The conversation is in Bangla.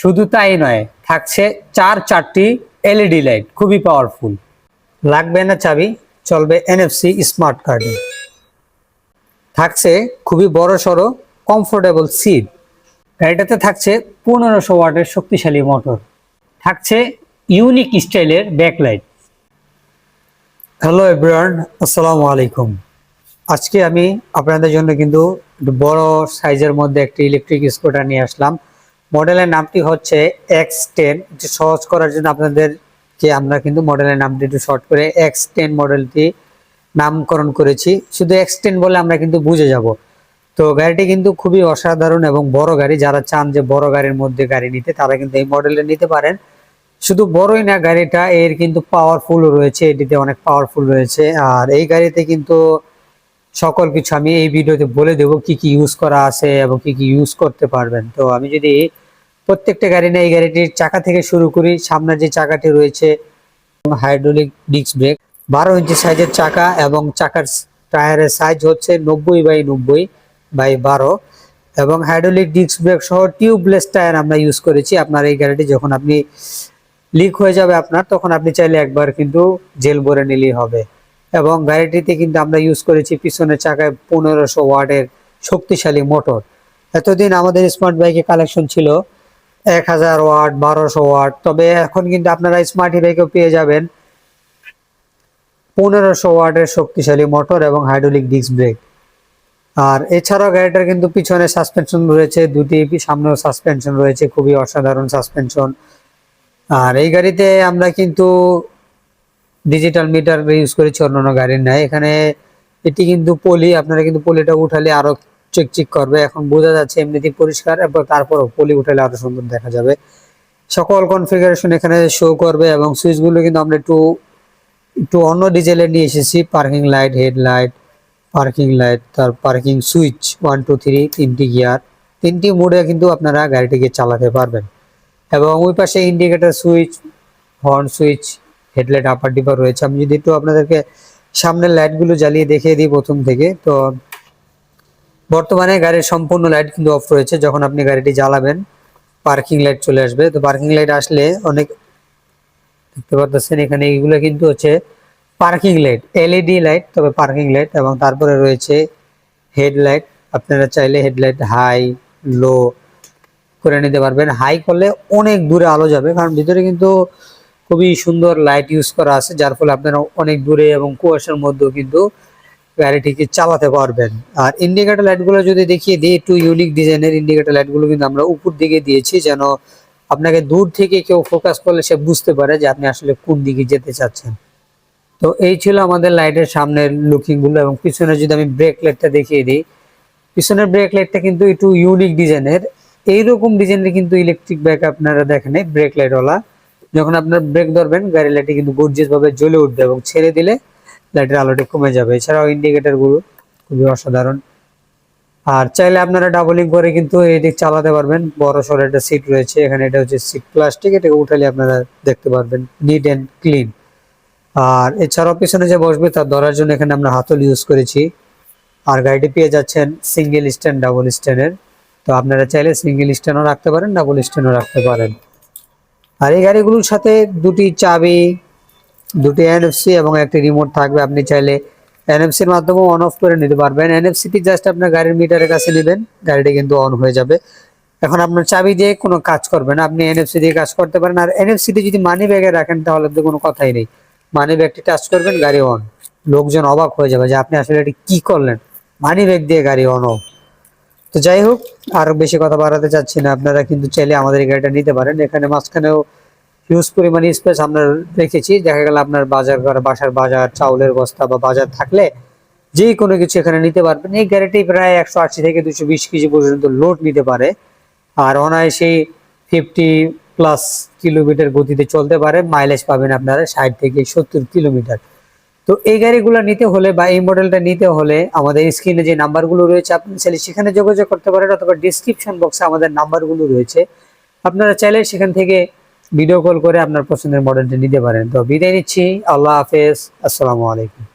শুধু তাই নয়, থাকছে চারটি এলইডি লাইট, খুবই পাওয়ারফুল। লাগবে না চাবি, চলবে এনএফসি স্মার্ট কার্ডে। থাকছে খুবই বড় সড়ো কমফোর্টেবল সিট। গাড়িটাতে থাকছে 1500 ওয়াটের শক্তিশালী মোটর। থাকছে ইউনিক স্টাইলের ব্যাকলাইট। হ্যালো এভরিওয়ান, আসসালামু আলাইকুম। আজকে আমি আপনাদের জন্য কিন্তু বড় সাইজের মধ্যে একটি ইলেকট্রিক স্কুটার নিয়ে আসলাম। মডেলের নামটি হচ্ছে X10। একটু সহজ করার জন্য আপনাদেরকে আমরা কিন্তু মডেলের নামটি একটু শর্ট করে X10 মডেলটি নামকরণ করেছি। শুধু X10 বলে আমরা কিন্তু বুঝে যাব। তো গাড়িটি কিন্তু খুবই অসাধারণ এবং বড় গাড়ি। যারা চান যে বড় গাড়ির মধ্যে গাড়ি নিতে, তারা কিন্তু এই মডেলটা নিতে পারেন। শুধু বড়ই না, গাড়িটা এর কিন্তু পাওয়ারফুল রয়েছে, এটিতে অনেক পাওয়ারফুল রয়েছে। আর এই গাড়িতে কিন্তু সকল কিছু আমি এই ভিডিওতে বলে দেবো, কি কি ইউজ করা আছে এবং কি কি ইউজ করতে পারবেন। তো আমি যদি প্রত্যেকটা গাড়ি নিয়ে এই গাড়িটির চাকা থেকে শুরু করি। সামনের যে চাকাটি রয়েছে হাইড্রোলিক ডিস্ক ব্রেক, 12 ইঞ্চি সাইজের চাকা এবং চাকার টায়ারের সাইজ হচ্ছে 90/90/12 এবং হাইড্রোলিক ডিস্ক ব্রেক সহ টিউবলেস টায়ার আমরা ইউজ করেছি। আপনার এই গাড়িটি যখন আপনি লিক হয়ে যাবে তখন আপনি চাইলে একবার কিন্তু জেল ভরে নিলেই হবে। এবং গাড়িটিতে কিন্তু আমরা ইউজ করেছি পিছনের চাকায় 1500 ওয়াটের শক্তিশালী মোটর। এতদিন আমাদের স্মার্ট বাইকে কালেকশন ছিল 1000 ওয়াট, 1200 ওয়াট, তবে এখন কিন্তু আপনারা স্মার্ট বাইকেও পেয়ে যাবেন 1500 ওয়াটের শক্তিশালী মোটর এবং হাইড্রোলিক ডিস্ক ব্রেক। আর এছাড়াও গাড়িটার কিন্তু পিছনে সাসপেনশন রয়েছে দুটি, সামনেও সাসপেনশন রয়েছে, খুবই অসাধারণ সাসপেনশন। আর এই গাড়িতে আমরা কিন্তু ডিজিটাল মিটার ইউজ করেছি অন্যান্য গাড়ির নাই। এখানে এটি কিন্তু পলি, আপনারা কিন্তু পলিটা উঠালে আরো চিকচিক করবে। এখন বোঝা যাচ্ছে এমনিতেই পরিষ্কার, এবং তারপরও পলি উঠালে আরো সুন্দর দেখা যাবে। সকল কনফিগারেশন এখানে শো করবে এবং সুইচগুলো কিন্তু আমরা একটু অন্য ডিজেলে নিয়ে এসেছি। Parking light, headlight, parking light, তার পার্কিং সুইচ 1 2 3, তিনটি গিয়ার, তিনটি মোডে কিন্তু আপনারা গাড়িটিকে চালাতে পারবেন। এবং ওই পাশে indicator switch, horn switch, headlight, upper dipper রয়েছে। আমি যদি একটু আপনাদেরকে সামনের লাইটগুলো জ্বালিয়ে দেখিয়ে দিই প্রথম থেকে, তো বর্তমানে গাড়ির সম্পূর্ণ লাইট কিন্তু অফ রয়েছে। যখন আপনি গাড়িটি জ্বালাবেন পার্কিং লাইট চলে আসবে। তো পার্কিং লাইট আসলে অনেক দেখতে পাচ্ছেন এখানে, এইগুলো কিন্তু হচ্ছে পার্কিং লাইট, এলইডি লাইট, তবে পার্কিং লাইট। এবং তারপরে রয়েছে হেডলাইট। আপনারা চাইলে হেডলাইট হাই লো করে নিতে পারবেন। হাই করলে অনেক দূরে আলো যাবে, কারণ ভিতরে কিন্তু খুবই সুন্দর লাইট ইউজ করা আছে, যার ফলে আপনারা অনেক দূরে এবং কুয়াশার মধ্যেও কিন্তু গাড়িটিকে চালাতে পারবেন। আর ইন্ডিকেটর লাইটগুলো যদি দেখিয়ে দিই, একটু ইউনিক ডিজাইনের ইন্ডিকেটর লাইটগুলো কিন্তু আমরা উপর দিকে দিয়েছি, যেন আপনাকে দূর থেকে কেউ ফোকাস করলে সে বুঝতে পারে যে আপনি আসলে কোন দিকে যেতে চাচ্ছেন। তো এই ছিল আমাদের লাইটের সামনের লুকিং গুলো। এবং পিছনে যদি আমি ব্রেক লাইটটা দেখিয়ে দিই, পিছনের ব্রেক লাইটটা কিন্তু একটু ইউনিক ডিজাইনের। এইরকম ডিজাইনের কিন্তু ইলেকট্রিক বাইক আপনারা দেখেন ব্রেক লাইটওয়ালা। যখন আপনার ব্রেক ধরবেন, গাড়ি লাইটে কিন্তু গর্জিয়াস ভাবে জ্বলে উঠবে এবং ছেড়ে দিলে লাইটের আলোটা কমে যাবে। এছাড়াও ইন্ডিকেটর গুলো খুবই অসাধারণ। আর চাইলে আপনারা ডাবলিং করে কিন্তু এই দিক চালাতে পারবেন। বড় সড়ো একটা সিট রয়েছে এখানে, এটা হচ্ছে সিট প্লাস্টিক, এটাকে উঠালে আপনারা দেখতে পারবেন নিট এন্ড ক্লিন। আর এছাড়াও পিছনে যে বসবে তার ধরার জন্য এখানে আমরা হাতল ইউজ করেছি। আর গাড়িটি পেয়ে যাচ্ছেন সিঙ্গেল স্ট্যান্ড, ডাবল স্ট্যান্ডের। তো আপনারা চাইলে সিঙ্গেল স্ট্যান্ডও রাখতে পারেন, ডাবল স্ট্যান্ডও রাখতে পারেন। আর এই গাড়িগুলোর সাথে দুটি চাবি, দুটি এনএফসি এবং একটি রিমোট থাকবে। আপনি চাইলে এনএফসির মাধ্যমে অন অফ করে নিতে পারবেন। এনএফসিটি জাস্ট আপনার গাড়ির মিটারের কাছে নেবেন, গাড়িটি কিন্তু অন হয়ে যাবে। এখন আপনার চাবি দিয়ে কোনো কাজ করবে না, আপনি এনএফসি দিয়ে কাজ করতে পারেন। আর এনএফসিটি যদি মানি ব্যাগে রাখেন তাহলে তো কোনো কথাই নেই, মানি ব্যাগটি টাচ করবেন, গাড়ি অন। লোকজন অবাক হয়ে যাবে যে আপনি আসলে এটি কি করলেন, মানি ব্যাগ দিয়ে গাড়ি অন অফ। তো যাই হোক, আর বেশি কথা বাড়াতে চাচ্ছি না। আপনারা কিন্তু চাইলে আমাদের এই গাড়িটা নিতে পারেন। এখানে মাঝখানেও হিউজ পরিমাণে স্পেস আমরা রেখেছি। দেখা গেল আপনার বাজার করা, বাসার বাজার, চাউলের বস্তা বা বাজার থাকলে যে কোনো কিছু এখানে নিতে পারবেন। এই গাড়িটি প্রায় 180 থেকে 220 কেজি পর্যন্ত লোড নিতে পারে। আর অনায়াসেই 50+ কিলোমিটার গতিতে চলতে পারে। মাইলেজ পাবেন আপনারা 60 থেকে 70 কিলোমিটার। তো এই গাড়িগুলো নিতে হলে বা এই মডেলটা নিতে হলে আমাদের স্ক্রিনে যে নাম্বারগুলো রয়েছে আপনি চাইলে সেখানে যোগাযোগ করতে পারেন, অথবা ডিসক্রিপশন বক্সে আমাদের নাম্বারগুলো রয়েছে, আপনারা চাইলে সেখান থেকে ভিডিও কল করে আপনার পছন্দের মডেলটি নিতে পারেন। তো বিদায় নিচ্ছি, আল্লাহ হাফেজ, আসসালামু আলাইকুম।